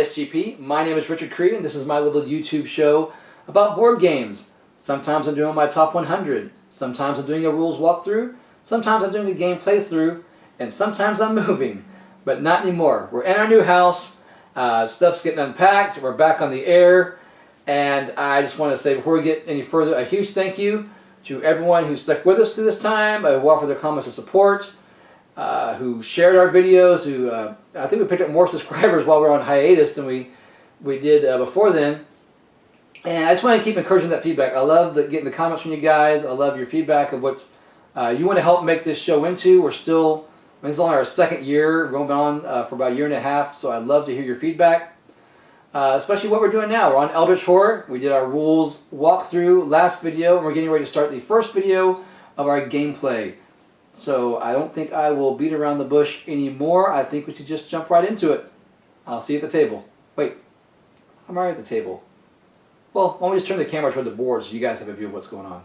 ISGP. My name is Richard Cree, and this is my little YouTube show about board games. Sometimes I'm doing my top 100, sometimes I'm doing a rules walkthrough, sometimes I'm doing a game playthrough, and sometimes I'm moving. But not anymore. We're in our new house, stuff's getting unpacked, we're back on the air, and I just want to say before we get any further, a huge thank you to everyone who stuck with us through this time, who offered their comments of support, who shared our videos, who I think we picked up more subscribers while we were on hiatus than we did before then. And I just want to keep encouraging that feedback. I love getting the comments from you guys. I love your feedback of what you want to help make this show into. We're still, this is only our second year. We're going on for about a year and a half, so I'd love to hear your feedback. Especially what we're doing now. We're on Eldritch Horror. We did our rules walkthrough last video, and we're getting ready to start the first video of our gameplay. So I don't think I will beat around the bush anymore. I think we should just jump right into it. I'll see you at the table. Wait, I'm already at the table. Well, why don't we just turn the camera toward the board so you guys have a view of what's going on.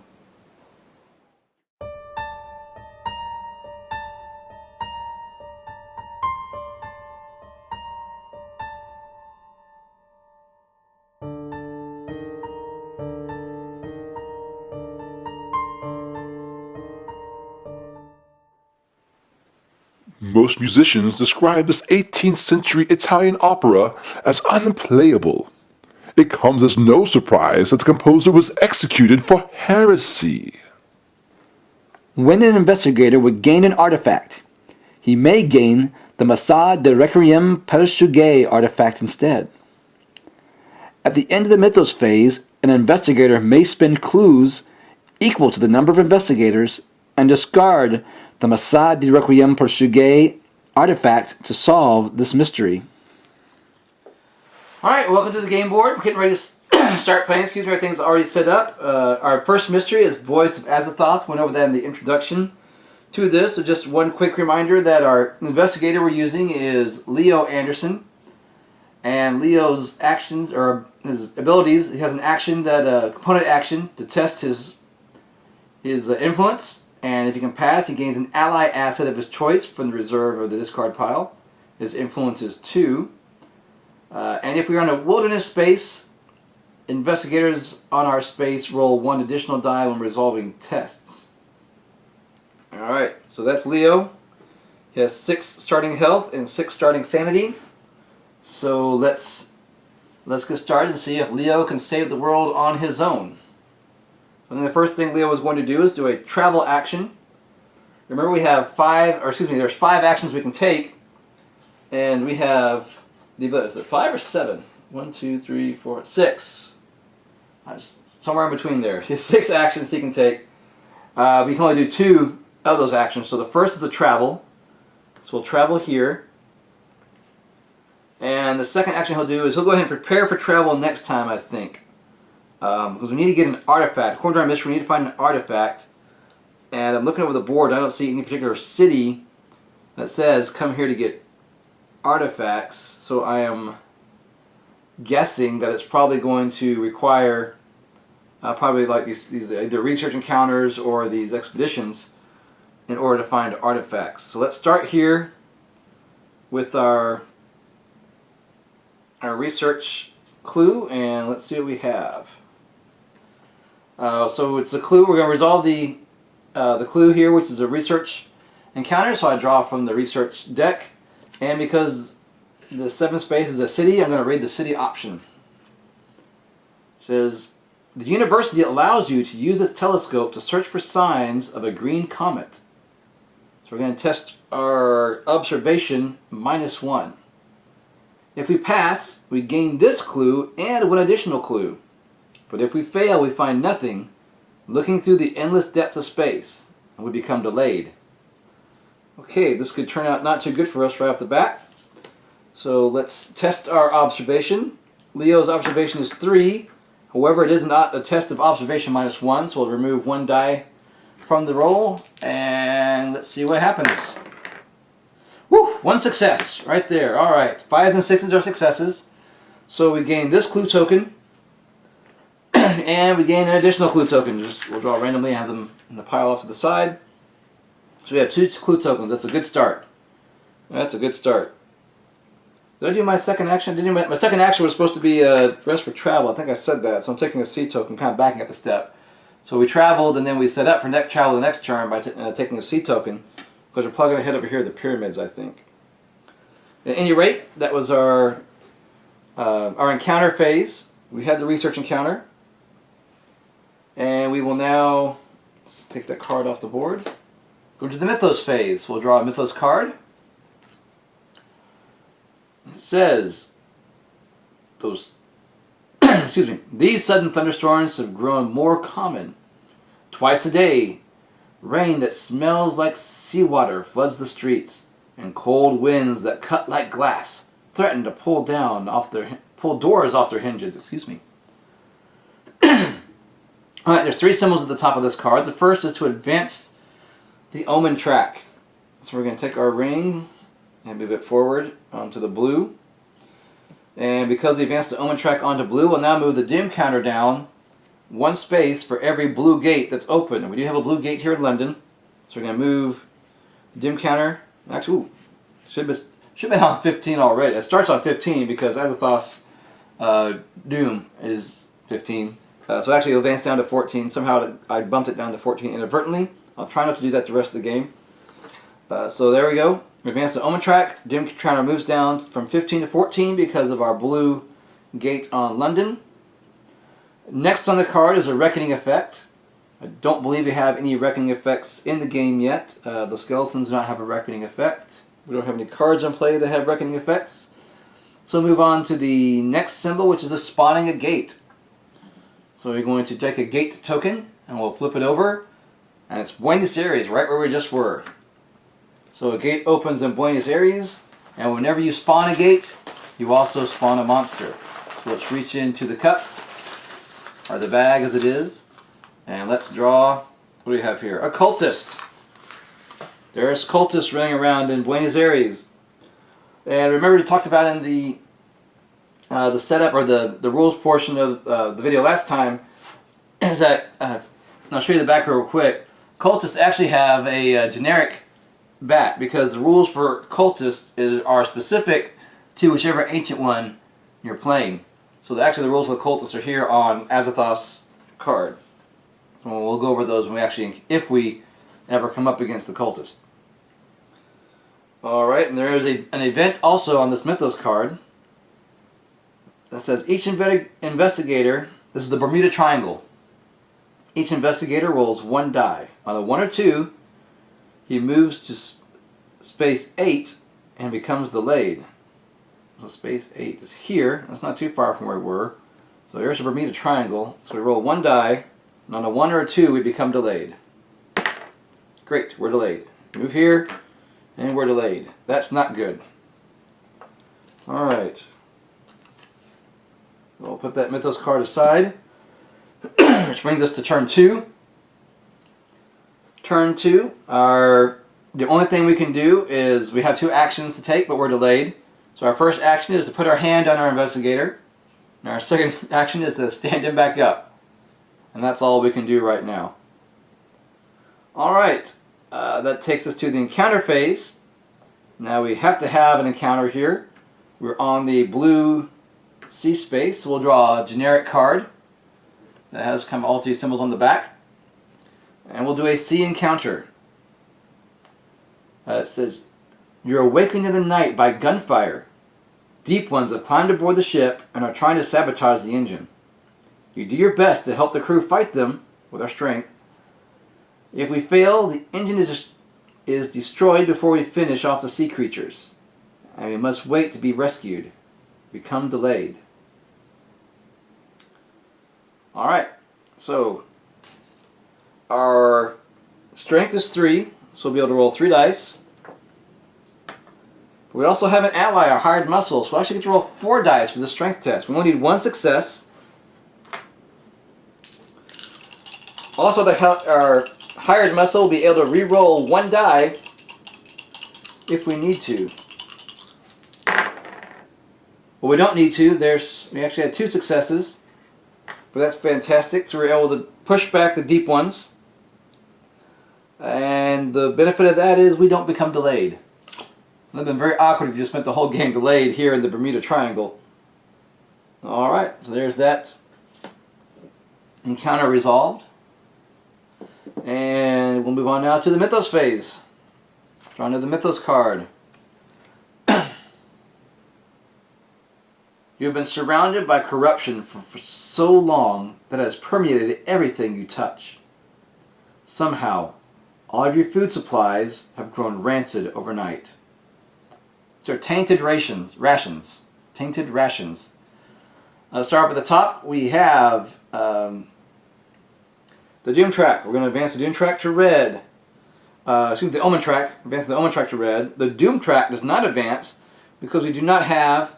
Most musicians describe this 18th century Italian opera as unplayable. It comes as no surprise that the composer was executed for heresy. When an investigator would gain an artifact, he may gain the Massa de Requiem per Sugge artifact instead. At the end of the Mythos phase, an investigator may spend clues equal to the number of investigators and discard the Massa de Requiem per Sugge artifact to solve this mystery. Alright, welcome to the game board. We're getting ready to start playing. Excuse me, everything's already set up. Our first mystery is Voice of Azathoth. Went over that in the introduction to this. So just one quick reminder that our investigator we're using is Leo Anderson. And Leo's actions, or his abilities, he has an action, that component action, to test his influence. And if he can pass, he gains an ally asset of his choice from the reserve or the discard pile. His influence is 2. And if we are in a wilderness space, investigators on our space roll 1 additional die when resolving tests. Alright, so that's Leo. He has 6 starting health and 6 starting sanity. So let's get started and see if Leo can save the world on his own. So then the first thing Leo is going to do is do a travel action. Remember we have there's 5 actions we can take. And we have, is it 5 or 7? 1, 2, 3, 4, 6. Somewhere in between there. He has 6 actions he can take. We can only do 2 of those actions. So the first is a travel. So we'll travel here. And the second action he'll do is he'll go ahead and prepare for travel next time, I think. Because we need to get an artifact. According to our mission, we need to find an artifact. And I'm looking over the board, I don't see any particular city that says come here to get artifacts. So I am guessing that it's probably going to require probably like these either research encounters or these expeditions in order to find artifacts. So let's start here with our research clue, and let's see what we have. So it's a clue. We're going to resolve the clue here, which is a research encounter. So I draw from the research deck, and because the 7th space is a city, I'm going to read the city option. It says, the university allows you to use its telescope to search for signs of a green comet. So we're going to test our observation -1. If we pass, we gain this clue and 1 additional clue. But if we fail, we find nothing, looking through the endless depths of space, and we become delayed. Okay, this could turn out not too good for us right off the bat. So let's test our observation. Leo's observation is 3. However, it is not a test of observation -1, so we'll remove 1 die from the roll, and let's see what happens. Woo! 1 success right there. Alright, 5s and 6s are successes. So we gain this clue token, and we gain an additional clue token. We'll draw randomly and have them in the pile off to the side. So we have 2 clue tokens. That's a good start. That's a good start. Did I do my second action? My second action was supposed to be rest for travel. I think I said that. So I'm taking a C token, kind of backing up a step. So we traveled, and then we set up for travel the next turn by taking a C token, because we're probably going to head over here to the pyramids, I think. At any rate, that was our encounter phase. We had the research encounter. And we will now, let's take that card off the board, go to the Mythos phase. We'll draw a Mythos card. It says, excuse me, these sudden thunderstorms have grown more common. Twice a day, rain that smells like seawater floods the streets, and cold winds that cut like glass threaten to pull doors off their hinges. Excuse me. Alright, there's 3 symbols at the top of this card. The first is to advance the omen track. So we're going to take our ring and move it forward onto the blue. And because we advanced the omen track onto blue, we'll now move the dim counter down 1 space for every blue gate that's open. And we do have a blue gate here in London. So we're going to move the dim counter. Actually, should have been on 15 already. It starts on 15 because Azathoth's doom is 15. So actually it'll advance down to 14. Somehow I bumped it down to 14 inadvertently. I'll try not to do that the rest of the game. So there we go. We advance the omen track. Dim counter moves down from 15 to 14 because of our blue gate on London. Next on the card is a reckoning effect. I don't believe we have any reckoning effects in the game yet. The skeletons do not have a reckoning effect. We don't have any cards in play that have reckoning effects. So we'll move on to the next symbol, which is spawning a gate. So we're going to take a gate token, and we'll flip it over, and it's Buenos Aires, right where we just were. So a gate opens in Buenos Aires, and whenever you spawn a gate, you also spawn a monster. So let's reach into the cup, or the bag as it is, and let's draw, what do we have here? A cultist. There's cultists running around in Buenos Aires. And remember we talked about in the setup, or the rules portion of the video last time, is that, and I'll show you the back real quick, cultists actually have a generic back, because the rules for cultists are specific to whichever ancient one you're playing. So actually the rules for the cultists are here on Azathoth's card. So we'll go over those if we ever come up against the cultist. Alright, and there is an event also on this Mythos card that says each investigator, this is the Bermuda Triangle, each investigator rolls 1 die. On a 1 or 2, he moves to space 8 and becomes delayed. So space 8 is here. That's not too far from where we were. So there's the Bermuda Triangle. So we roll 1 die, and on a 1 or a 2, we become delayed. Great, we're delayed. Move here, and we're delayed. That's not good. Alright. We'll put that Mythos card aside, which brings us to turn 2. Turn 2, the only thing we can do is we have 2 actions to take, but we're delayed. So our first action is to put our hand on our investigator, and our second action is to stand him back up. And that's all we can do right now. Alright, that takes us to the encounter phase. Now we have to have an encounter here. We're on the blue C space, so we'll draw a generic card that has kind of all 3 symbols on the back. And we'll do a C encounter. It says, you're awakened in the night by gunfire. Deep ones have climbed aboard the ship and are trying to sabotage the engine. You do your best to help the crew fight them with our strength. If we fail, the engine is destroyed before we finish off the sea creatures, and we must wait to be rescued. Become delayed. Alright, so our strength is 3, so we'll be able to roll 3 dice. We also have an ally, our hired muscle, so we'll actually get to roll 4 dice for the strength test. We only need 1 success. Also, our hired muscle will be able to re-roll 1 die if we need to. But we don't need to. We actually had 2 successes, but that's fantastic. So we're able to push back the deep ones. And the benefit of that is we don't become delayed. It would have been very awkward if you just spent the whole game delayed here in the Bermuda Triangle. Alright, so there's that encounter resolved. And we'll move on now to the Mythos phase. Draw another Mythos card. You have been surrounded by corruption for so long that it has permeated everything you touch. Somehow, all of your food supplies have grown rancid overnight. These are tainted rations. Tainted rations. Let's start up at the top. We have the Doom track. We're going to advance the Doom track to red. The Omen track. Advance the Omen track to red. The Doom track does not advance because we do not have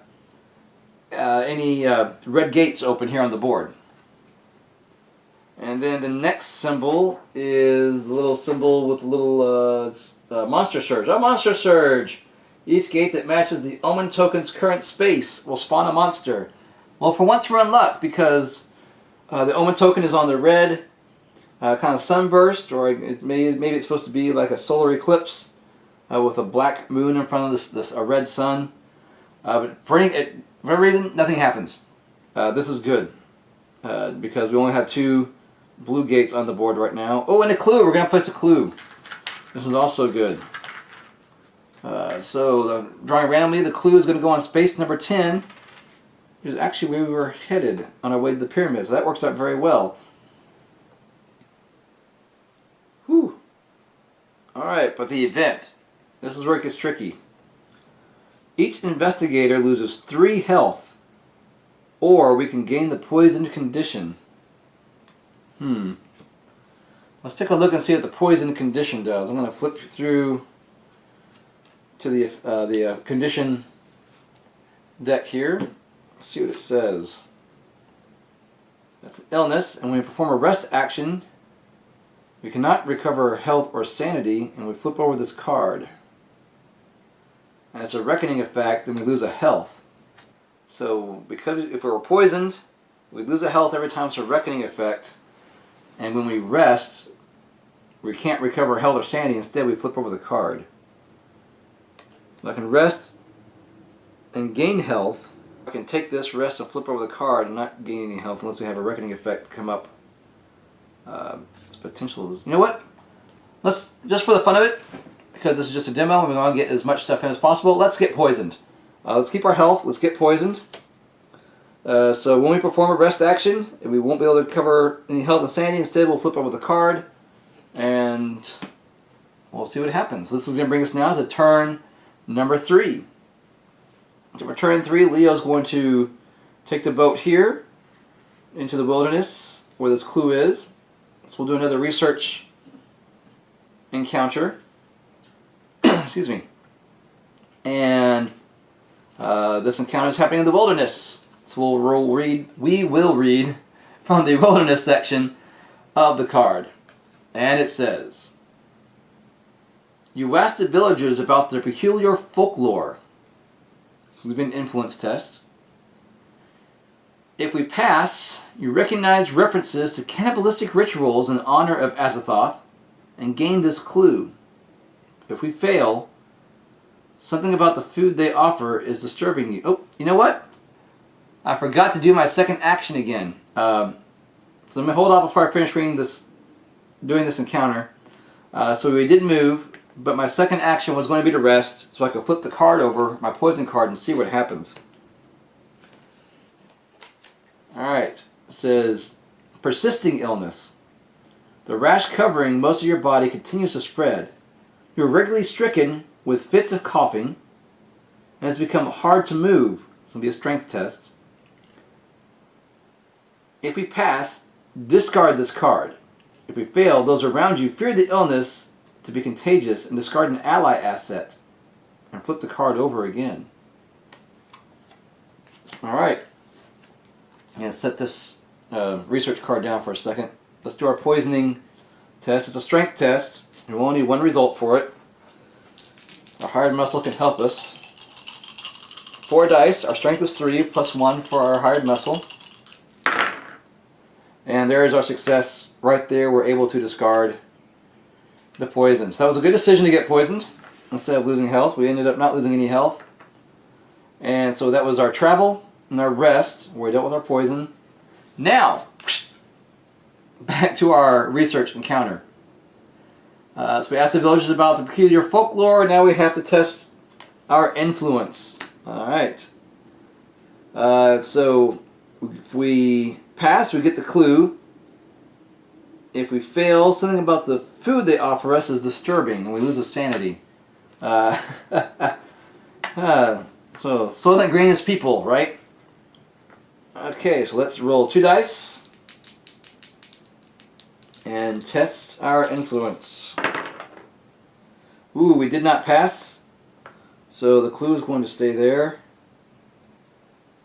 any red gates open here on the board. And then the next symbol is the little symbol with the little Monster Surge. A Monster Surge! Each gate that matches the Omen token's current space will spawn a monster. Well, for once we're in luck because the Omen token is on the red kind of sunburst, or maybe it's supposed to be like a solar eclipse with a black moon in front of this a red sun. But for any reason, nothing happens. This is good because we only have 2 blue gates on the board right now. Oh, and a clue. We're going to place a clue. This is also good. Drawing randomly, the clue is going to go on space number 10, which is actually where we were headed on our way to the pyramid. So that works out very well. Whew. Alright, but the event. This is where it gets tricky. Each investigator loses 3 health, or we can gain the poisoned condition. Let's take a look and see what the poisoned condition does. I'm going to flip through to the condition deck here. Let's see what it says. That's an illness, and when we perform a rest action, we cannot recover health or sanity, and we flip over this card. And it's a reckoning effect, then we lose a health. So, because if we were poisoned, we lose a health every time it's a reckoning effect. And when we rest, we can't recover health or sanity. Instead, we flip over the card. So I can rest and gain health. I can take this, rest, and flip over the card and not gain any health unless we have a reckoning effect come up. It's potential. You know what? Let's, just for the fun of it, because this is just a demo and we want to get as much stuff in as possible, let's get poisoned. Let's keep our health. Let's get poisoned. So when we perform a rest action, we won't be able to recover any health and sanity. Instead, we'll flip over the card, and we'll see what happens. This is going to bring us now to turn number 3. So for turn 3, Leo's going to take the boat here into the wilderness where this clue is. So we'll do another research encounter. Excuse me. And this encounter is happening in the wilderness. So we will read from the wilderness section of the card. And it says, you asked the villagers about their peculiar folklore. This has been an influence test. If we pass, you recognize references to cannibalistic rituals in honor of Azathoth and gain this clue. If we fail, something about the food they offer is disturbing you. Oh, you know what? I forgot to do my second action again. So let me hold off before I finish doing this encounter. So we did move, but my second action was going to be to rest, so I could flip the card over, my poison card, and see what happens. Alright, it says, persisting illness. The rash covering most of your body continues to spread. You're regularly stricken with fits of coughing, and it's become hard to move. This will be a strength test. If we pass, discard this card. If we fail, those around you fear the illness to be contagious and discard an ally asset and flip the card over again. Alright. I'm going to set this research card down for a second. Let's do our poisoning test. It's a strength test. We only need 1 result for it. Our hired muscle can help us. 4 dice. Our strength is 3 plus 1 for our hired muscle. And there is our success. Right there, we're able to discard the poison. So that was a good decision to get poisoned. instead of losing health. We ended up not losing any health. And so that was our travel and our rest, where we dealt with our poison. Now, back to our research encounter. So we asked the villagers about the peculiar folklore, and now we have to test our influence. Alright. So if we pass, we get the clue. If we fail, something about the food they offer us is disturbing, and we lose a sanity. So that green is people, right? Okay, so let's roll 2 dice and test our influence. Ooh, we did not pass, so the clue is going to stay there,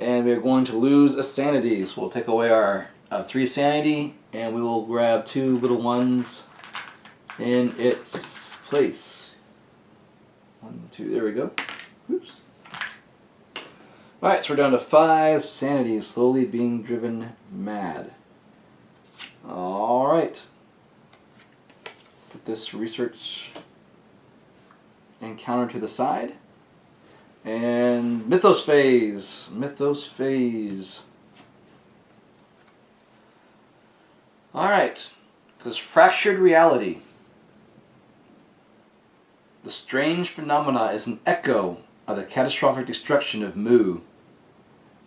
and we are going to lose a sanity. So we'll take away our 3 sanity, and we will grab 2 little ones in its place. 1, 2, there we go. Oops. Alright, so we're down to 5 sanity, slowly being driven mad. Alright. Put this research encounter to the side. And Mythos phase. Mythos phase. Alright. This is fractured reality. The strange phenomena is an echo of the catastrophic destruction of Mu.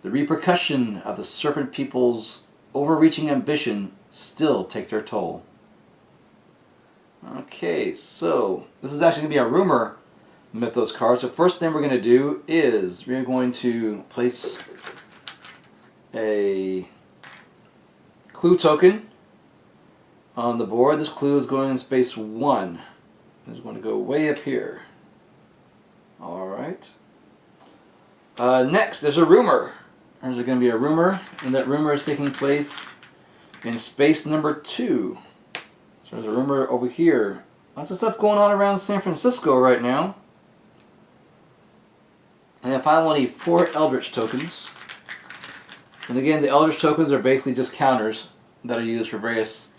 The repercussion of the serpent people's overreaching ambition still take their toll. Okay, so this is actually going to be a rumor mythos card. So first thing we're going to do is we're going to place a clue token on the board. This clue is going in space 1. It's going to go way up here. Alright. Next, there's a rumor. There's going to be a rumor, and that rumor is taking place in space number 2. So there's a rumor over here. Lots of stuff going on around San Francisco right now. And then finally, we'll need 4 Eldritch tokens. And again, the Eldritch tokens are basically just counters that are used for various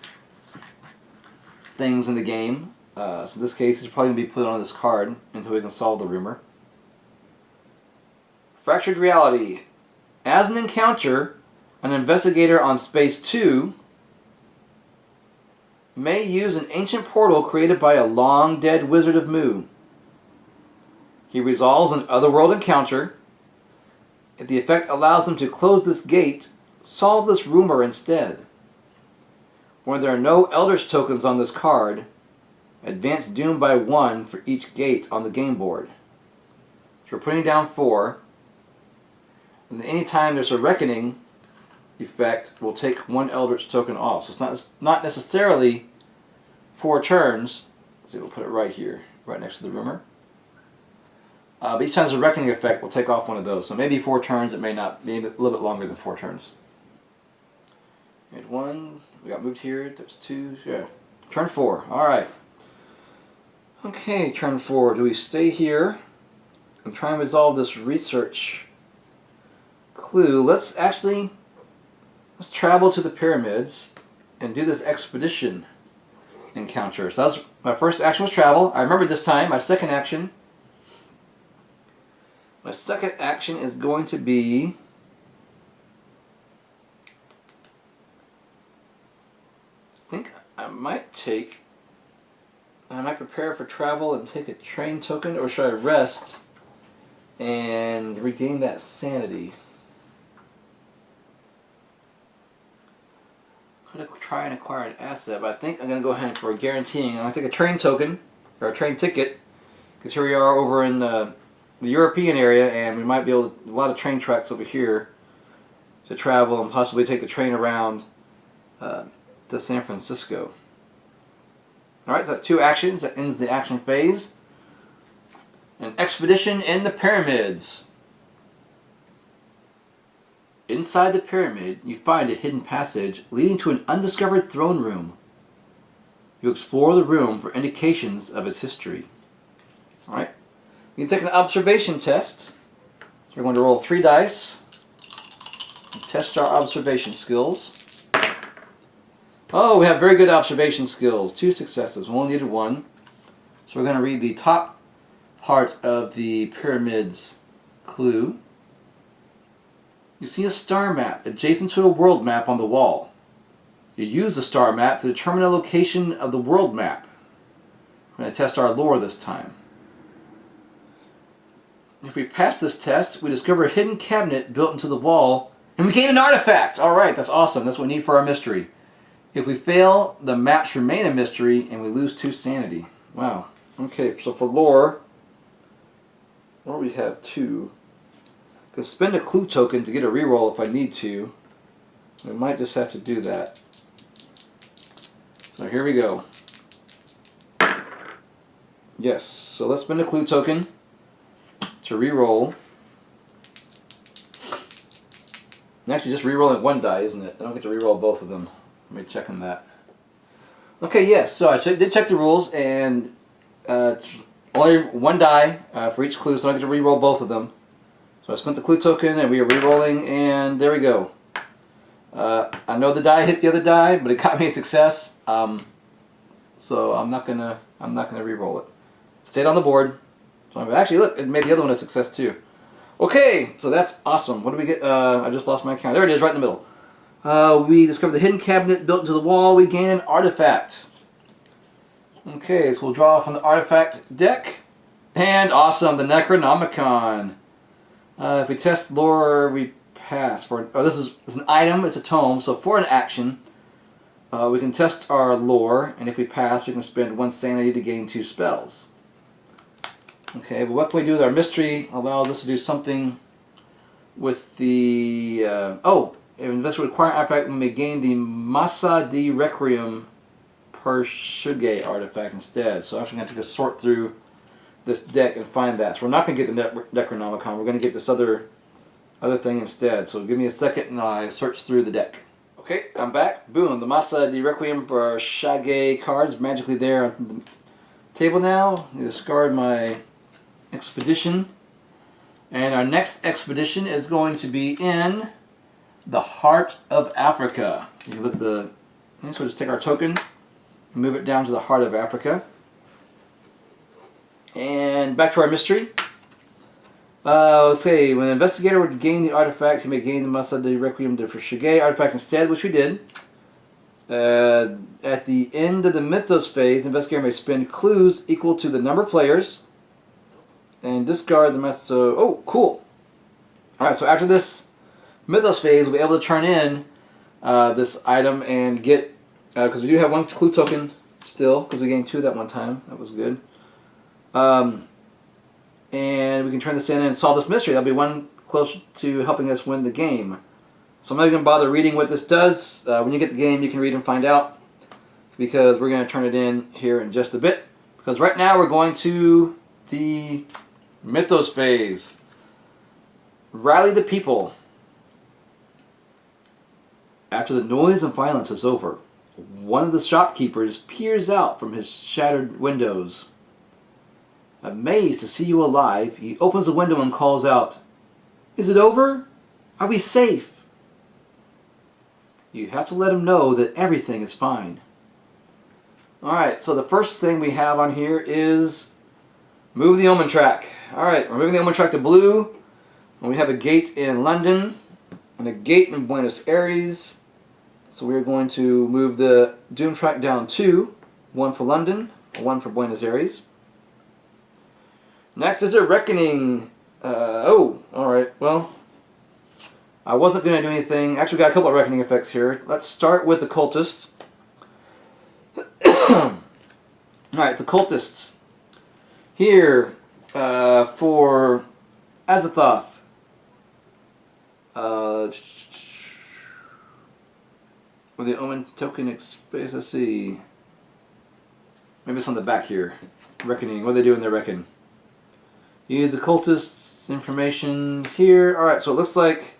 things in the game. So in this case, it's probably going to be put on this card until we can solve the rumor. Fractured reality. As an encounter, an investigator on space 2 may use an ancient portal created by a long-dead wizard of Mu. He resolves an otherworld encounter. If the effect allows them to close this gate, solve this rumor instead. When there are no Eldritch tokens on this card, advance Doom by 1 for each gate on the game board. So we're putting down 4. And anytime there's a Reckoning effect, we'll take 1 Eldritch token off. So it's not necessarily 4 turns. So we'll put it right here, right next to the rumor. But each time there's a Reckoning effect, we'll take off 1 of those. So maybe 4 turns, it may not, maybe a little bit longer than 4 turns. We had 1, we got moved here, there's 2, yeah. Turn 4, alright. Okay, turn 4. Do we stay here and try and resolve this research clue? Let's travel to the pyramids and do this expedition encounter. So that's my first action was travel. I remember this time. My second action is going to be I think I might prepare for travel and take a train token, or should I rest and regain that sanity? Could I try and acquire an asset, but I think I'm going to go ahead for guaranteeing. I'm going to take a train token, or a train ticket, because here we are over in the European area, and we might be able to, a lot of train tracks over here to travel and possibly take the train around to San Francisco. Alright, so that's 2 actions. That ends the action phase. An expedition in the pyramids. Inside the pyramid, you find a hidden passage leading to an undiscovered throne room. You explore the room for indications of its history. Alright, you can take an observation test. So we're going to roll 3 dice and test our observation skills. Oh, we have very good observation skills. 2 successes. We only needed 1. So we're going to read the top part of the pyramid's clue. You see a star map adjacent to a world map on the wall. You use the star map to determine the location of the world map. We're going to test our lore this time. If we pass this test, we discover a hidden cabinet built into the wall, and we gain an artifact! Alright, that's awesome. That's what we need for our mystery. If we fail, the maps remain a mystery, and we lose 2 sanity. Wow. Okay, so for lore, we have 2. I can spend a clue token to get a reroll if I need to. We might just have to do that. So here we go. Yes, so let's spend a clue token to reroll. And actually just rerolling 1 die, isn't it? I don't get to reroll both of them. Let me check on that. Okay, yes, so I did check the rules, and only 1 die for each clue, so I don't get to reroll both of them. So I spent the clue token, and we are rerolling, and there we go. I know the die hit the other die, but it got me a success. So I'm not gonna reroll it. Stayed on the board. So actually, look, it made the other one a success too. Okay, so that's awesome. What do we get? I just lost my count. There it is, right in the middle. We discovered the hidden cabinet built into the wall. We gain an artifact. Okay, so we'll draw from the artifact deck. And awesome, the Necronomicon. If we test lore, we pass. This is an item, it's a tome, so for an action, we can test our lore, and if we pass, we can spend 1 sanity to gain 2 spells. Okay, but what can we do with our mystery? Allows us to do something with the... if investor require artifact, we may gain the Massa di Requiem per Shuge artifact instead. So I'm actually going to have to sort through this deck and find that. So we're not going to get the Necronomicon, we're going to get this other thing instead. So give me a second and I search through the deck. Okay, I'm back. Boom, the Massa di Requiem per Shage cards magically there on the table now. I discard my expedition. And our next expedition is going to be in the heart of Africa. You look at the... So we'll just take our token and move it down to the heart of Africa. And back to our mystery. Okay, when an investigator would gain the artifact, he may gain the Massa di Requiem for Shige artifact instead, which we did. At the end of the Mythos phase, the investigator may spend clues equal to the number of players and discard the Massa. Oh, cool. Alright, so after this Mythos phase, we'll be able to turn in this item and get, because we do have 1 clue token still, because we gained 2 that one time. That was good. And we can turn this in and solve this mystery. That'll be 1 close to helping us win the game. So I'm not going to bother reading what this does. When you get the game, you can read and find out, because we're going to turn it in here in just a bit. Because right now we're going to the Mythos phase. Rally the people. After the noise and violence is over, one of the shopkeepers peers out from his shattered windows. Amazed to see you alive, he opens the window and calls out, "Is it over? Are we safe?" You have to let him know that everything is fine. Alright, so the first thing we have on here is move the omen track. Alright, we're moving the omen track to blue. And we have a gate in London and a gate in Buenos Aires. So we're going to move the doom track down 2. 1 for London, 1 for Buenos Aires. Next is a reckoning. Alright, well, I wasn't going to do anything. Actually, we got a couple of reckoning effects here. Let's start with the cultists. Alright, the cultists. Here, for Azathoth. With the omen token space, let's see. Maybe it's on the back here. Reckoning, what do they do in their reckon? Use the cultists information here. Alright, so it looks like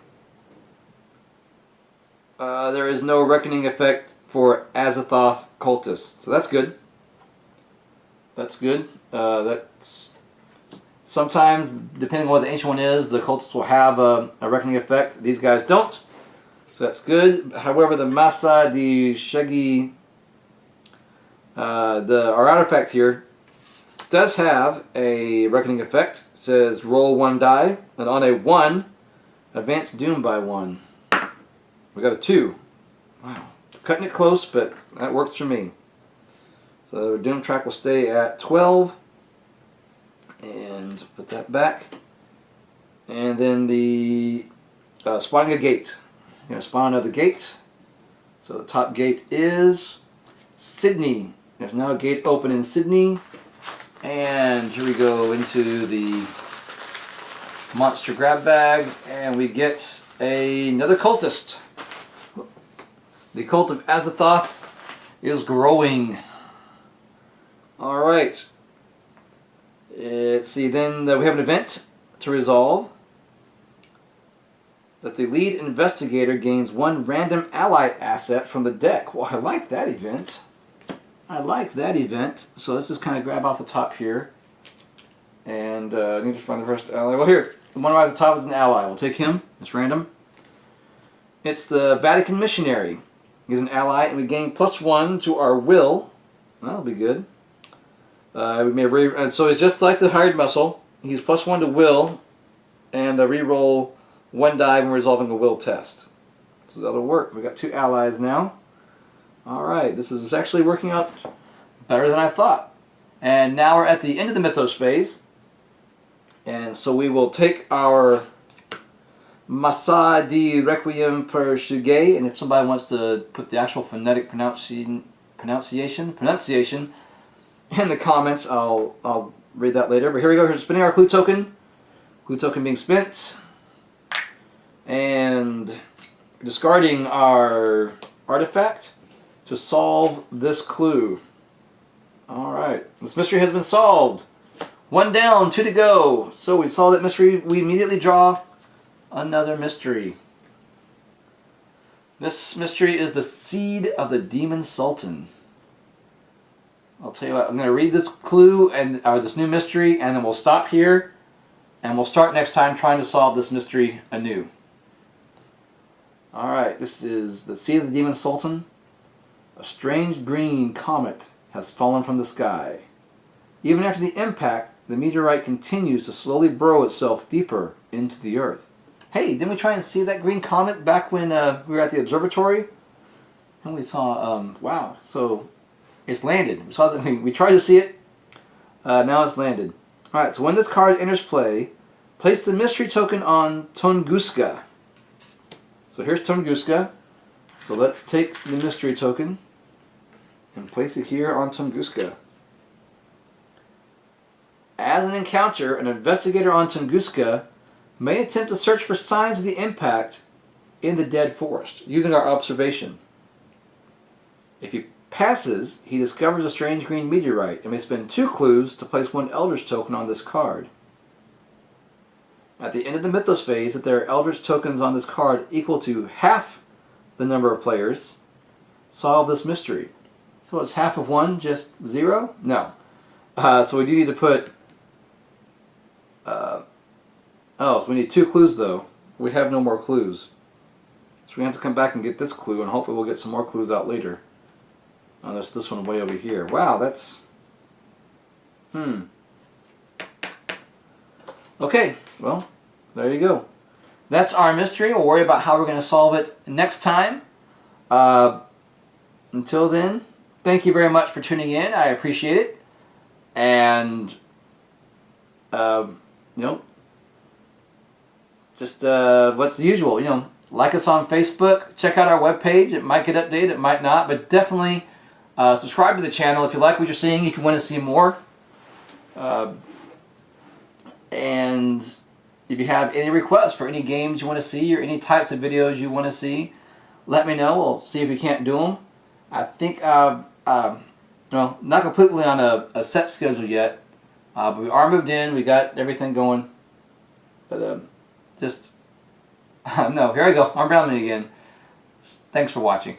there is no reckoning effect for Azathoth cultists. So that's good. That's good. That's sometimes, depending on what the ancient one is, the cultists will have a reckoning effect. These guys don't. So that's good. However, the Massa di Shegi, our artifact here, does have a reckoning effect. It says roll 1 die, and on a 1, advance Doom by 1. We got a 2. Wow. Cutting it close, but that works for me. So Doom track will stay at 12. And put that back. And then the spawning a gate. You're going to spawn another gate. So the top gate is Sydney. There's now a gate open in Sydney. And here we go into the monster grab bag. And we get another cultist. The cult of Azathoth is growing. Alright. Let's see, then we have an event to resolve. That the lead investigator gains 1 random ally asset from the deck. Well, I like that event. So let's just kind of grab off the top here. And I need to find the first ally. Well, here. The one right at the top is an ally. We'll take him. It's random. It's the Vatican Missionary. He's an ally, and we gain +1 to our will. That'll be good. So he's just like the hired muscle. He's +1 to will, and re-roll 1 die when resolving a will test. So that'll work. We got 2 allies now. Alright, this is actually working out better than I thought. And now we're at the end of the Mythos phase. And so we will take our Massa di Requiem per Shugei, and if somebody wants to put the actual phonetic pronunciation in the comments, I'll read that later. But here we go. We're spinning our clue token. Clue token being spent. And discarding our artifact to solve this clue. Alright. This mystery has been solved. 1 down, 2 to go. So we solved that mystery. We immediately draw another mystery. This mystery is the Seed of the Demon Sultan. I'll tell you what, I'm going to read this clue and this new mystery, and then we'll stop here, and we'll start next time trying to solve this mystery anew. Alright, this is the Seed of the Demon Sultan. A strange green comet has fallen from the sky. Even after the impact, the meteorite continues to slowly burrow itself deeper into the earth. Hey, didn't we try and see that green comet back when we were at the observatory? And we saw, wow, so it's landed. We tried to see it, now it's landed. Alright, so when this card enters play, place the mystery token on Tunguska. So here's Tunguska. So let's take the mystery token and place it here on Tunguska. As an encounter, an investigator on Tunguska may attempt to search for signs of the impact in the dead forest, using our observation. If he passes, he discovers a strange green meteorite and may spend 2 clues to place 1 Eldritch token on this card. At the end of the Mythos phase, if there are Eldritch tokens on this card equal to half the number of players, solve this mystery. So it's half of 1, just 0? No. So we do need to put... so we need 2 clues though. We have no more clues. So we have to come back and get this clue, and hopefully we'll get some more clues out later. Oh, there's this one way over here. Wow, that's... Okay, well, there you go. That's our mystery. We'll worry about how we're going to solve it next time. Until then, thank you very much for tuning in. I appreciate it. And, just what's the usual, like us on Facebook, check out our webpage. It might get updated, it might not, but definitely subscribe to the channel if you like what you're seeing, if you want to see more. And if you have any requests for any games you want to see or any types of videos you want to see, let me know. We'll see if we can't do them. I think, not completely on a set schedule yet, but we are moved in. We got everything going. But no, here I go. I'm rambling again. Thanks for watching.